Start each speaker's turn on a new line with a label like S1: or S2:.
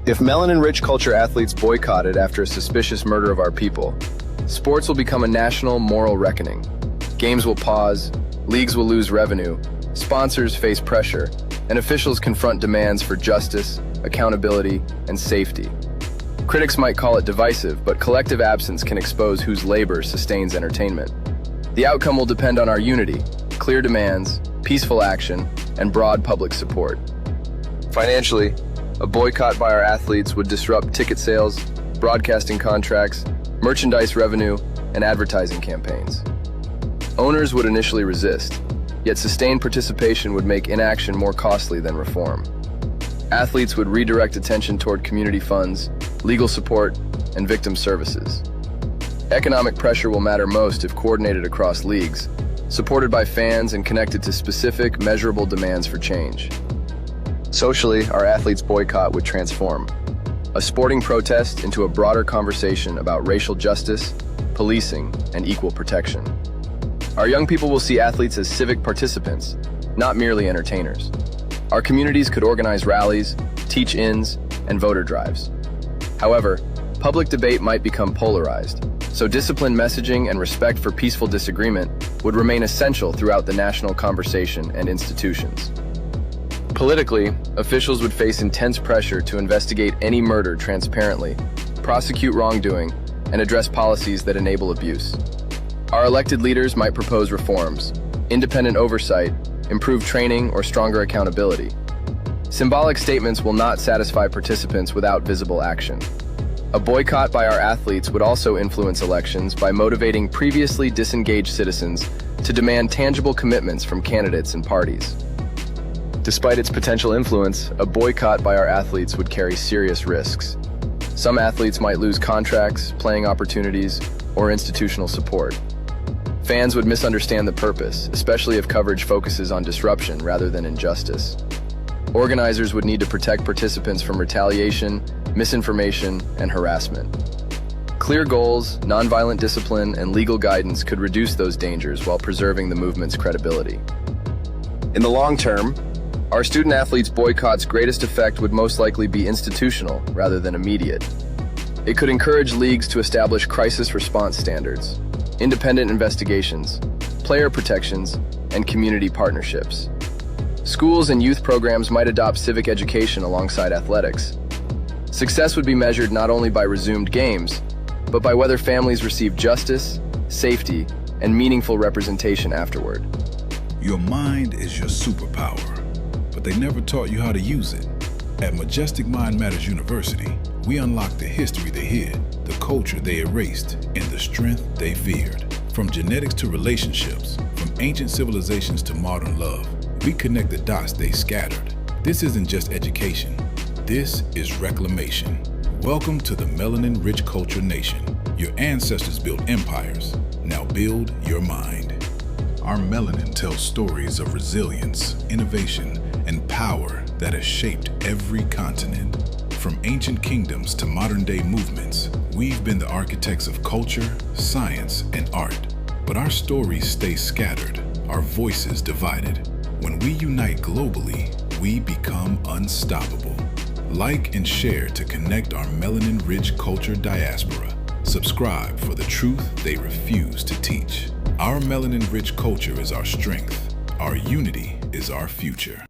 S1: If melanin-rich culture athletes boycotted after a suspicious murder of our people, sports will become a national moral reckoning. Games will pause, leagues will lose revenue, sponsors face pressure, and officials confront demands for justice, accountability, and safety. Critics might call it divisive, but collective absence can expose whose labor sustains entertainment. The outcome will depend on our unity, clear demands, peaceful action, and broad public support. Financially, a boycott by our athletes would disrupt ticket sales, broadcasting contracts, merchandise revenue, and advertising campaigns. Owners would initially resist, yet sustained participation would make inaction more costly than reform. Athletes would redirect attention toward community funds, legal support, and victim services. Economic pressure will matter most if coordinated across leagues, supported by fans and connected to specific, measurable demands for change. Socially, our athletes' boycott would transform a sporting protest into a broader conversation about racial justice, policing, and equal protection. Our young people will see athletes as civic participants, not merely entertainers. Our communities could organize rallies, teach-ins, and voter drives. However, public debate might become polarized, so disciplined messaging and respect for peaceful disagreement would remain essential throughout the national conversation and institutions. Politically, officials would face intense pressure to investigate any murder transparently, prosecute wrongdoing, and address policies that enable abuse. Our elected leaders might propose reforms, independent oversight, improved training, or stronger accountability. Symbolic statements will not satisfy participants without visible action. A boycott by our athletes would also influence elections by motivating previously disengaged citizens to demand tangible commitments from candidates and parties. Despite its potential influence, a boycott by our athletes would carry serious risks. Some athletes might lose contracts, playing opportunities, or institutional support. Fans would misunderstand the purpose, especially if coverage focuses on disruption rather than injustice. Organizers would need to protect participants from retaliation, misinformation, and harassment. Clear goals, nonviolent discipline, and legal guidance could reduce those dangers while preserving the movement's credibility. In the long term, our student-athletes' boycott's greatest effect would most likely be institutional rather than immediate. It could encourage leagues to establish crisis response standards, independent investigations, player protections, and community partnerships. Schools and youth programs might adopt civic education alongside athletics. Success would be measured not only by resumed games, but by whether families receive justice, safety, and meaningful representation afterward.
S2: Your mind is your superpower, but they never taught you how to use it. At Majestic Mind Matters University, we unlock the history they hid, the culture they erased, and the strength they feared. From genetics to relationships, from ancient civilizations to modern love, we connect the dots they scattered. This isn't just education. This is reclamation. Welcome to the Melanin-rich culture nation. Your ancestors built empires. Now build your mind. Our melanin tells stories of resilience, innovation, and power that has shaped every continent. From ancient kingdoms to modern-day movements, we've been the architects of culture, science, and art. But our stories stay scattered, our voices divided. When we unite globally, we become unstoppable. Like and share to connect our melanin-rich culture diaspora. Subscribe for the truth they refuse to teach. Our melanin-rich culture is our strength. Our unity is our future.